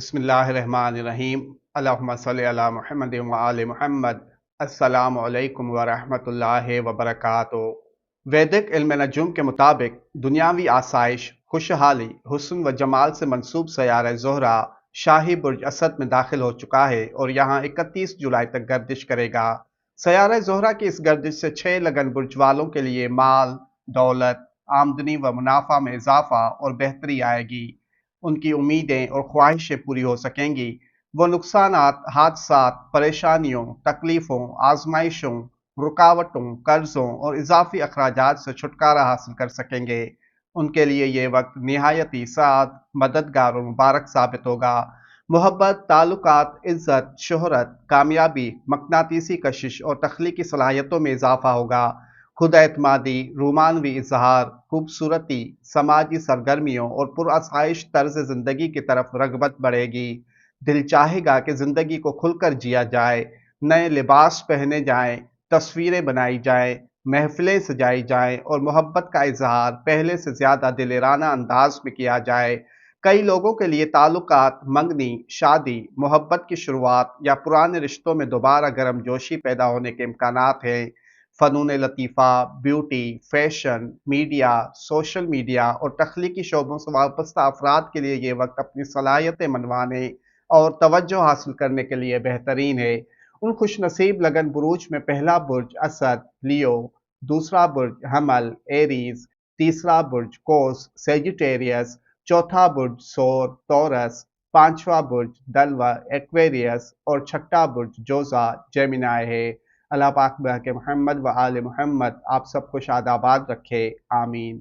بسم اللہ الرحمن الرحیم۔ اللہم صلی علی محمد و آل محمد۔ السلام علیکم ورحمۃ اللہ وبرکاتہ۔ ویدک علم نجوم کے مطابق دنیاوی آسائش، خوشحالی، حسن و جمال سے منسوب سیارہ زہرہ شاہی برج اسد میں داخل ہو چکا ہے اور یہاں 31 جولائی تک گردش کرے گا۔ سیارہ زہرہ کی اس گردش سے 6 لگن برج والوں کے لیے مال، دولت، آمدنی و منافع میں اضافہ اور بہتری آئے گی۔ ان کی امیدیں اور خواہشیں پوری ہو سکیں گی۔ وہ نقصانات، حادثات، پریشانیوں، تکلیفوں، آزمائشوں، رکاوٹوں، قرضوں اور اضافی اخراجات سے چھٹکارا حاصل کر سکیں گے۔ ان کے لیے یہ وقت نہایت ہی سعد، مددگار اور مبارک ثابت ہوگا۔ محبت، تعلقات، عزت، شہرت، کامیابی، مقناطیسی کشش اور تخلیقی صلاحیتوں میں اضافہ ہوگا۔ خود اعتمادی، رومانوی اظہار، خوبصورتی، سماجی سرگرمیوں اور پرآسائش طرز زندگی کی طرف رغبت بڑھے گی۔ دل چاہے گا کہ زندگی کو کھل کر جیا جائے، نئے لباس پہنے جائیں، تصویریں بنائی جائیں، محفلیں سجائی جائیں اور محبت کا اظہار پہلے سے زیادہ دلرانہ انداز میں کیا جائے۔ کئی لوگوں کے لیے تعلقات، منگنی، شادی، محبت کی شروعات یا پرانے رشتوں میں دوبارہ گرم جوشی پیدا ہونے کے امکانات ہیں۔ فنون لطیفہ، beauty, fashion, media, social media اور تخلیقی شعبوں سے وابستہ افراد کے لیے یہ وقت اپنی صلاحیتیں منوانے اور توجہ حاصل کرنے کے لیے بہترین ہے۔ ان خوش نصیب لگن بروج میں پہلا برج اسد لیو، دوسرا برج حمل ایریز، تیسرا برج قوس سیجیٹیریس، چوتھا برج سور تورس، پانچواں برج دلو ایکویریس اور چھٹا برج جوزا جیمنائے ہے۔ اللہ پاک بحق محمد و آل محمد آپ سب کو شاد آباد رکھے، آمین۔